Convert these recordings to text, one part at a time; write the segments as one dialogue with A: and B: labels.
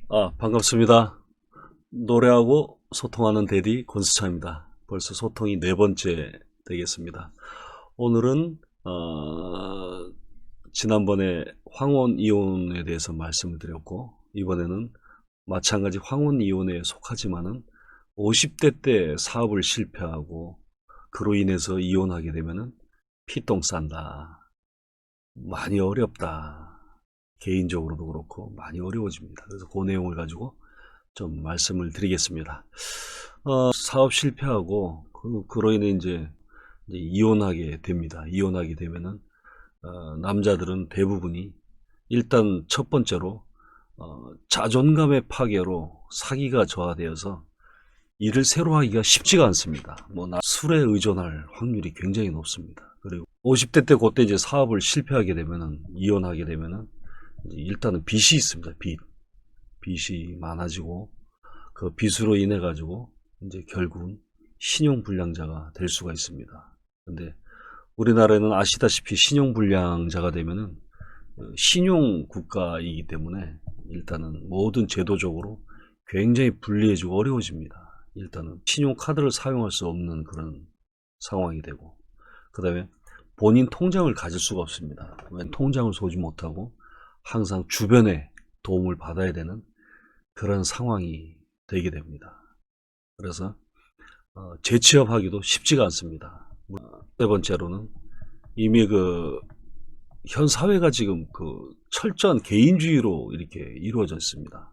A: 반갑습니다. 노래하고 소통하는 대디 권수창입니다. 벌써 소통이 네 번째 되겠습니다. 오늘은 지난번에 황혼 이혼에 대해서 말씀을 드렸고, 이번에는 마찬가지 황혼 이혼에 속하지만은 50대 때 사업을 실패하고 그로 인해서 이혼하게 되면은 피똥 싼다. 많이 어렵다. 개인적으로도 그렇고 많이 어려워집니다. 그래서 그 내용을 가지고 좀 말씀을 드리겠습니다. 사업 실패하고 그로 인해 이제 이혼하게 됩니다. 이혼하게 되면은 남자들은 대부분이 일단 첫 번째로 자존감의 파괴로 사기가 저하되어서 일을 새로 하기가 쉽지가 않습니다. 술에 의존할 확률이 굉장히 높습니다. 그리고 50대 때 그때 이제 사업을 실패하게 되면은 이혼하게 되면은 일단은 빚이 있습니다. 빚이 많아지고 그 빚으로 인해 가지고 이제 결국은 신용불량자가 될 수가 있습니다. 근데 우리나라에는 아시다시피 신용불량자가 되면은 신용국가이기 때문에 일단은 모든 제도적으로 굉장히 불리해지고 어려워집니다. 일단은 신용카드를 사용할 수 없는 그런 상황이 되고, 그 다음에 본인 통장을 가질 수가 없습니다. 통장을 소지 못하고 항상 주변에 도움을 받아야 되는 그런 상황이 되게 됩니다. 그래서 재취업하기도 쉽지가 않습니다. 세 번째로는 이미 현 사회가 지금 철저한 개인주의로 이렇게 이루어져 있습니다.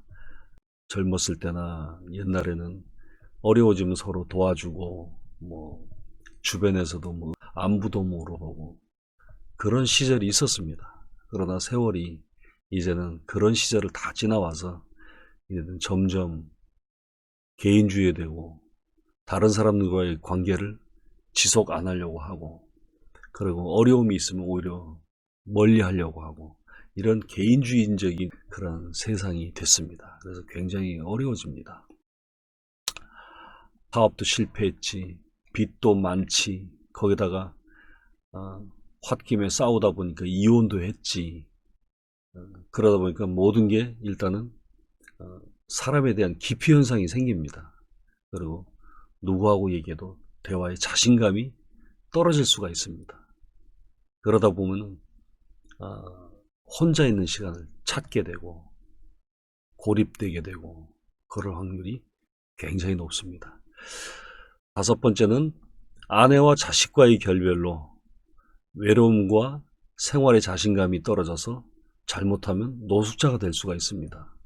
A: 젊었을 때나 옛날에는 어려워지면 서로 도와주고 주변에서도 안부도 물어보고 그런 시절이 있었습니다. 그러나 세월이 이제는 그런 시절을 다 지나와서 이제는 점점 개인주의 되고 다른 사람들과의 관계를 지속 안 하려고 하고, 그리고 어려움이 있으면 오히려 멀리 하려고 하고, 이런 개인주의적인 그런 세상이 됐습니다. 그래서 굉장히 어려워집니다. 사업도 실패했지, 빚도 많지, 거기다가 홧김에 싸우다 보니까 이혼도 했지. 그러다 보니까 모든 게 일단은 사람에 대한 기피 현상이 생깁니다. 그리고 누구하고 얘기해도 대화의 자신감이 떨어질 수가 있습니다. 그러다 보면 혼자 있는 시간을 찾게 되고 고립되게 되고 그럴 확률이 굉장히 높습니다. 다섯 번째는 아내와 자식과의 결별로 외로움과 생활의 자신감이 떨어져서 잘못하면 노숙자가 될 수가 있습니다.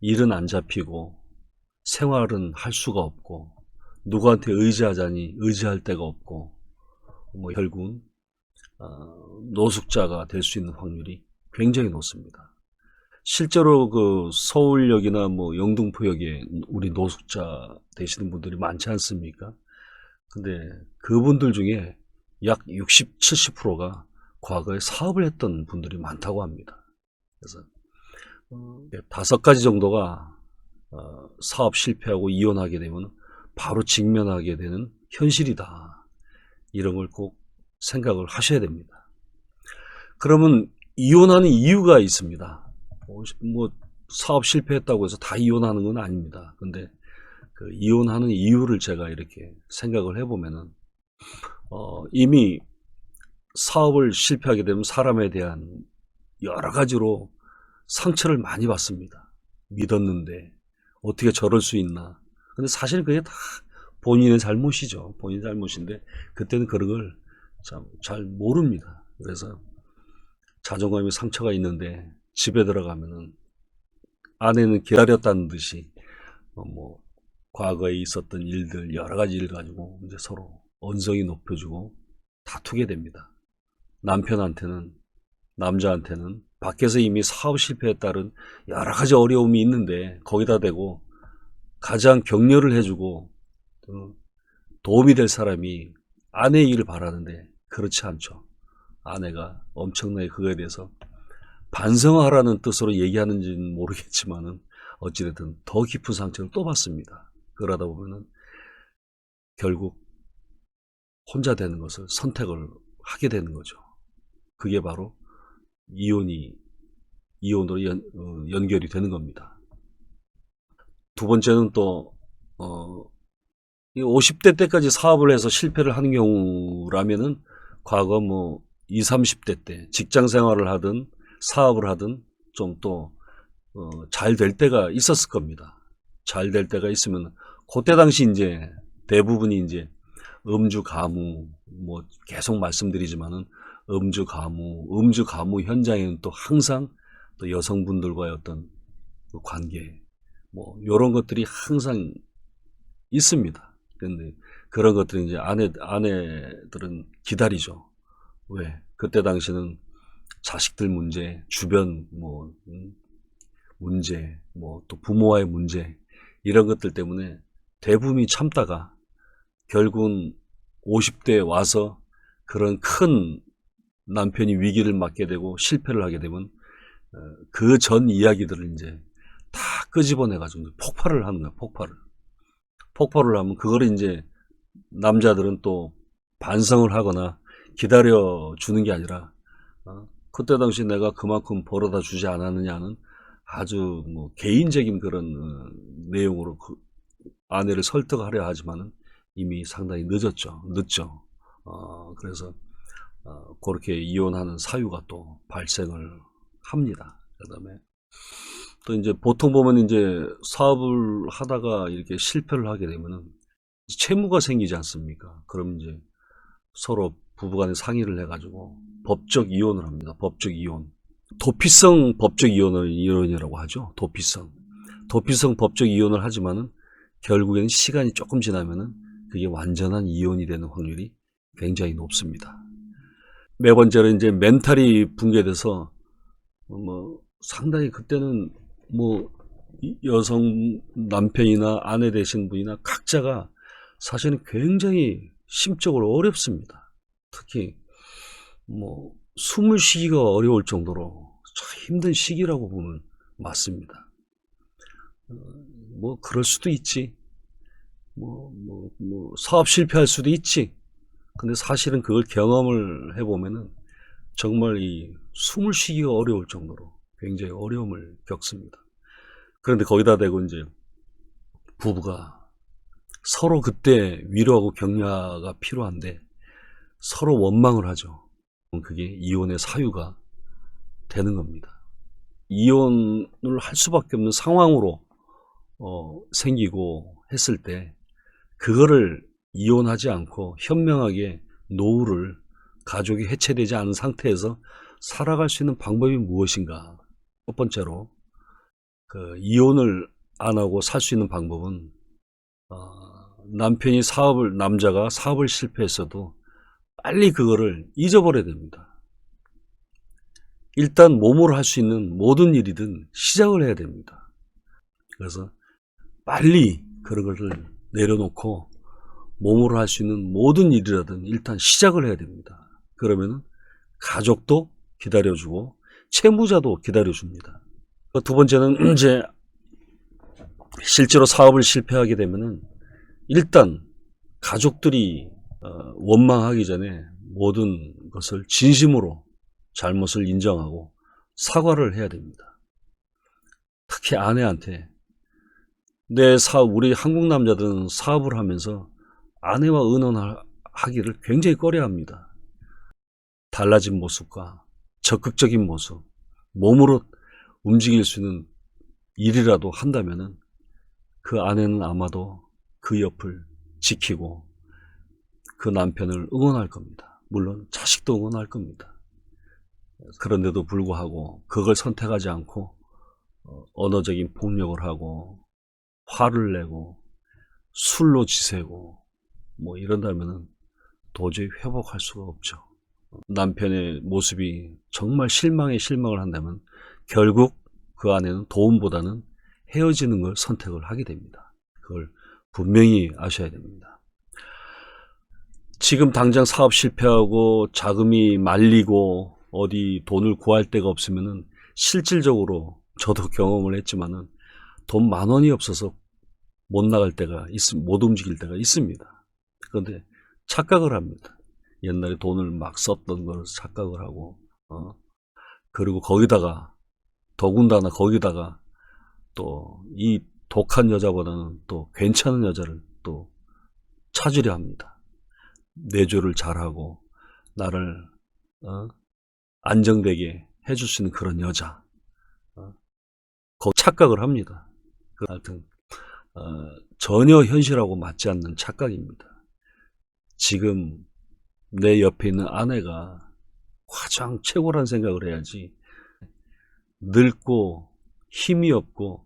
A: 일은 안 잡히고 생활은 할 수가 없고 누구한테 의지하자니 의지할 데가 없고 결국은 노숙자가 될 수 있는 확률이 굉장히 높습니다. 실제로 서울역이나 영등포역에 우리 노숙자 되시는 분들이 많지 않습니까? 근데 그분들 중에 약 60, 70%가 과거에 사업을 했던 분들이 많다고 합니다. 그래서 다섯 가지 정도가 사업 실패하고 이혼하게 되면 바로 직면하게 되는 현실이다. 이런 걸 꼭 생각을 하셔야 됩니다. 그러면 이혼하는 이유가 있습니다. 사업 실패했다고 해서 다 이혼하는 건 아닙니다. 근데 이혼하는 이유를 제가 이렇게 생각을 해보면은 이미 사업을 실패하게 되면 사람에 대한 여러 가지로 상처를 많이 받습니다. 믿었는데 어떻게 저럴 수 있나. 근데 사실 그게 다 본인의 잘못이죠. 본인 잘못인데 그때는 그런 걸 참 잘 모릅니다. 그래서 자존감에 상처가 있는데 집에 들어가면은 아내는 기다렸다는 듯이 과거에 있었던 일들 여러 가지 일 가지고 이제 서로 언성이 높여지고 다투게 됩니다. 남자한테는 밖에서 이미 사업 실패에 따른 여러 가지 어려움이 있는데 거기다 대고 가장 격려를 해주고 도움이 될 사람이 아내의 일을 바라는데 그렇지 않죠. 아내가 엄청나게 그거에 대해서 반성하라는 뜻으로 얘기하는지는 모르겠지만은 어찌됐든 더 깊은 상처를 또 받습니다. 그러다 보면은 결국 혼자 되는 것을 선택을 하게 되는 거죠. 그게 바로 이혼으로 연결이 되는 겁니다. 두 번째는 또, 이 50대 때까지 사업을 해서 실패를 하는 경우라면은 과거 뭐 20, 30대 때 직장 생활을 하든 사업을 하든 좀 또, 잘 될 때가 있었을 겁니다. 잘 될 때가 있으면, 그때 당시 이제 대부분이 이제 음주 가무, 뭐 계속 말씀드리지만은 음주 가무 현장에는 또 항상 또 여성분들과의 어떤 그 관계, 뭐 이런 것들이 항상 있습니다. 근데 그런 것들이 이제 아내들은 기다리죠. 왜? 그때 당시는 자식들 문제, 주변 뭐 문제, 뭐 또 부모와의 문제, 이런 것들 때문에 대부분이 참다가 결국은 50대에 와서 그런 큰 남편이 위기를 맞게 되고 실패를 하게 되면 그 전 이야기들을 이제 다 끄집어내가지고 폭발을 하는 거야, 폭발을. 폭발을 하면 그거를 이제 남자들은 또 반성을 하거나 기다려주는 게 아니라, 그때 당시 내가 그만큼 벌어다 주지 않았느냐는 아주 뭐 개인적인 그런 내용으로 그 아내를 설득하려 하지만은 이미 상당히 늦죠. 그래서 그렇게 이혼하는 사유가 또 발생을 합니다. 그다음에 또 이제 보통 보면 이제 사업을 하다가 이렇게 실패를 하게 되면은 채무가 생기지 않습니까? 그럼 이제 서로 부부간에 상의를 해가지고 법적 이혼을 합니다. 법적 이혼. 도피성 법적 이혼이라고 하죠. 도피성 법적 이혼을 하지만은 결국에는 시간이 조금 지나면은 그게 완전한 이혼이 되는 확률이 굉장히 높습니다. 네 번째로 이제 멘탈이 붕괴돼서 뭐 상당히 그때는 뭐 여성 남편이나 아내 되신 분이나 각자가 사실은 굉장히 심적으로 어렵습니다. 특히 뭐 숨을 쉬기가 어려울 정도로 참 힘든 시기라고 보면 맞습니다. 뭐 그럴 수도 있지. 사업 실패할 수도 있지. 근데 사실은 그걸 경험을 해보면은 정말 이 숨을 쉬기가 어려울 정도로 굉장히 어려움을 겪습니다. 그런데 거기다 대고 이제 부부가 서로 그때 위로하고 격려가 필요한데 서로 원망을 하죠. 그게 이혼의 사유가 되는 겁니다. 이혼을 할 수밖에 없는 상황으로 생기고 했을 때 그거를 이혼하지 않고 현명하게 노후를 가족이 해체되지 않은 상태에서 살아갈 수 있는 방법이 무엇인가? 첫 번째로 그 이혼을 안 하고 살 수 있는 방법은 남자가 사업을 실패했어도 빨리 그거를 잊어버려야 됩니다. 일단 몸으로 할 수 있는 모든 일이든 시작을 해야 됩니다. 그래서 빨리 그런 것을 내려놓고 몸으로 할 수 있는 모든 일이라든 일단 시작을 해야 됩니다. 그러면 가족도 기다려주고 채무자도 기다려줍니다. 두 번째는 이제 실제로 사업을 실패하게 되면은 일단 가족들이 원망하기 전에 모든 것을 진심으로 잘못을 인정하고 사과를 해야 됩니다. 특히 아내한테 우리 한국 남자들은 사업을 하면서 아내와 의논하기를 굉장히 꺼려합니다. 달라진 모습과 적극적인 모습, 몸으로 움직일 수 있는 일이라도 한다면은 그 아내는 아마도 그 옆을 지키고 그 남편을 응원할 겁니다. 물론 자식도 응원할 겁니다. 그런데도 불구하고 그걸 선택하지 않고 언어적인 폭력을 하고 화를 내고 술로 지새고 뭐 이런다면은 도저히 회복할 수가 없죠. 남편의 모습이 정말 실망을 한다면 결국 그 아내는 도움보다는 헤어지는 걸 선택을 하게 됩니다. 그걸 분명히 아셔야 됩니다. 지금 당장 사업 실패하고 자금이 말리고 어디 돈을 구할 데가 없으면은 실질적으로 저도 경험을 했지만은 돈 10,000원이 없어서 못 움직일 때가 있습니다. 그런데 착각을 합니다. 옛날에 돈을 막 썼던 걸 착각을 하고, 그리고 더군다나 거기다가 또 이 독한 여자보다는 또 괜찮은 여자를 또 찾으려 합니다. 내조를 잘하고 나를 안정되게 해줄 수 있는 그런 여자, 착각을 합니다. 하여튼 전혀 현실하고 맞지 않는 착각입니다. 지금 내 옆에 있는 아내가 가장 최고란 생각을 해야지, 늙고 힘이 없고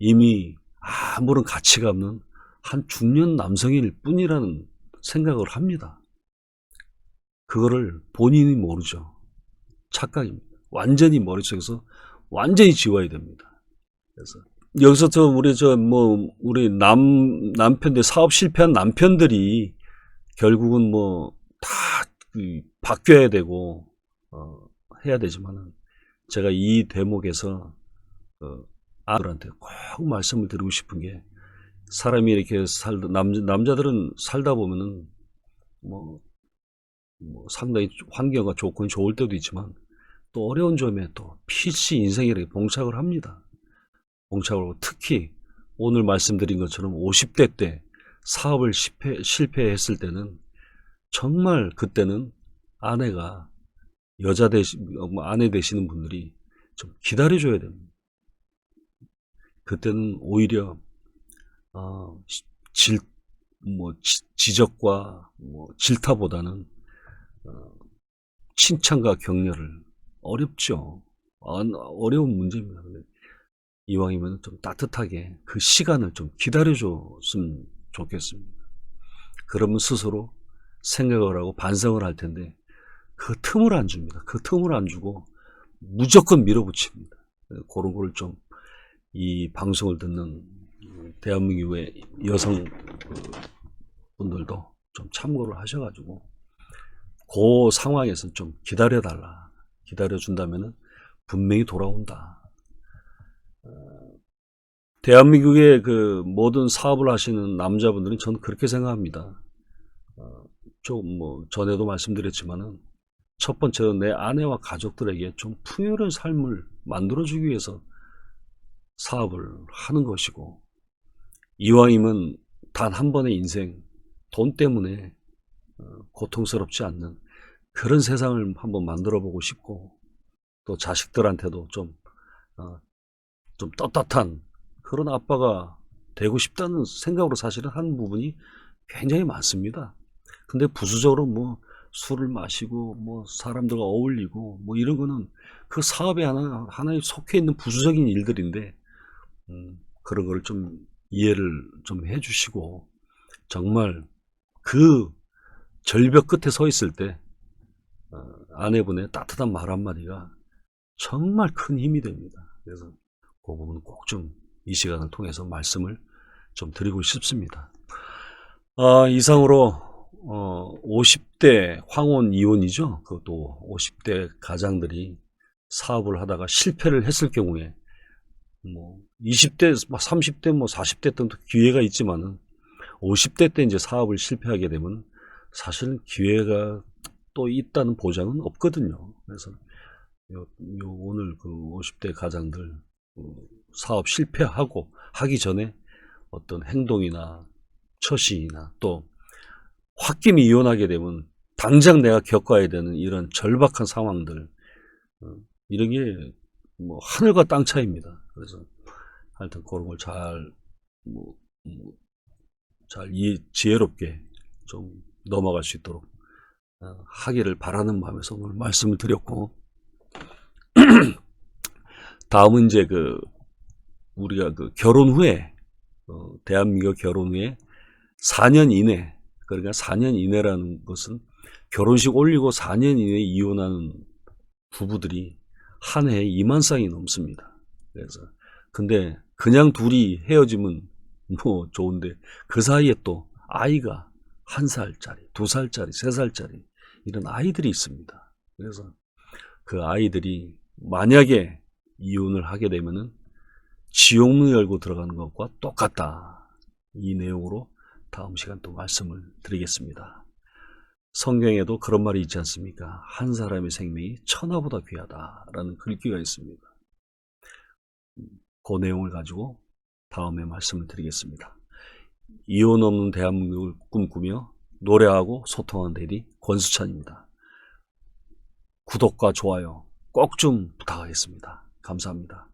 A: 이미 아무런 가치가 없는 한 중년 남성일 뿐이라는 생각을 합니다. 그거를 본인이 모르죠. 착각입니다. 완전히 머릿속에서 완전히 지워야 됩니다. 그래서 여기서 우리 남편들, 사업 실패한 남편들이 결국은 다 바뀌어야 되고 해야 되지만은, 제가 이 대목에서 아들한테 꼭 말씀을 드리고 싶은 게, 사람이 이렇게 남자들은 살다 보면은 상당히 환경과 조건이 좋을 때도 있지만 또 어려운 점에 또 필시 인생에 이렇게 봉착을 합니다. 봉착을 하고, 특히 오늘 말씀드린 것처럼 50대 때 사업을 실패했을 때는 정말, 그때는 아내가 아내 되시는 분들이 좀 기다려줘야 됩니다. 그때는 오히려 지적과 질타보다는 칭찬과 격려를, 어렵죠. 어려운 문제입니다. 이왕이면 좀 따뜻하게 그 시간을 좀 기다려줬으면 좋겠습니다. 그러면 스스로 생각을 하고 반성을 할 텐데, 그 틈을 안 줍니다. 그 틈을 안 주고 무조건 밀어붙입니다. 그런 걸 좀, 이 방송을 듣는 대한민국의 여성분들도 좀 참고를 하셔가지고, 그 상황에서 좀 기다려달라. 기다려준다면은 분명히 돌아온다. 대한민국의 그 모든 사업을 하시는 남자분들은 저는 그렇게 생각합니다. 전에도 말씀드렸지만은, 첫 번째로 내 아내와 가족들에게 좀 풍요로운 삶을 만들어주기 위해서 사업을 하는 것이고, 이왕이면 단 한 번의 인생, 돈 때문에 고통스럽지 않는 그런 세상을 한번 만들어 보고 싶고, 또 자식들한테도 좀 떳떳한 그런 아빠가 되고 싶다는 생각으로 사실은 하는 부분이 굉장히 많습니다. 근데 부수적으로 술을 마시고 사람들과 어울리고 이런 거는 그 사업에 하나에 속해 있는 부수적인 일들인데, 그런 걸 좀 이해를 좀 해주시고, 정말 그 절벽 끝에 서 있을 때 아내분의 따뜻한 말 한마디가 정말 큰 힘이 됩니다. 그래서 그 부분은 꼭 좀 이 시간을 통해서 말씀을 좀 드리고 싶습니다. 이상으로 50대 황혼 이혼이죠. 그것도 50대 가장들이 사업을 하다가 실패를 했을 경우에, 20대, 30대, 40대 때는 기회가 있지만은 50대 때 이제 사업을 실패하게 되면 사실 기회가 또 있다는 보장은 없거든요. 그래서 오늘 그 50대 가장들 사업 실패하고 하기 전에 어떤 행동이나 처신이나, 또 홧김에 이혼하게 되면 당장 내가 겪어야 되는 이런 절박한 상황들, 이런 게 하늘과 땅 차이입니다. 그래서 하여튼 그런 걸 잘 지혜롭게 좀 넘어갈 수 있도록 하기를 바라는 마음에서 오늘 말씀을 드렸고, 다음은 이제 우리가 결혼 후에, 대한민국 결혼 후에 4년 이내, 그러니까 4년 이내라는 것은 결혼식 올리고 4년 이내에 이혼하는 부부들이 한 해에 2만 쌍이 넘습니다. 그래서 근데 그냥 둘이 헤어지면 좋은데, 그 사이에 또 아이가 1살짜리, 2살짜리, 3살짜리 이런 아이들이 있습니다. 그래서 그 아이들이 만약에 이혼을 하게 되면은 지옥문 열고 들어가는 것과 똑같다. 이 내용으로 다음 시간 또 말씀을 드리겠습니다. 성경에도 그런 말이 있지 않습니까? 한 사람의 생명이 천하보다 귀하다라는 글귀가 있습니다. 그 내용을 가지고 다음에 말씀을 드리겠습니다. 이혼 없는 대한민국을 꿈꾸며 노래하고 소통하는 대리 권수찬입니다. 구독과 좋아요 꼭 좀 부탁하겠습니다. 감사합니다.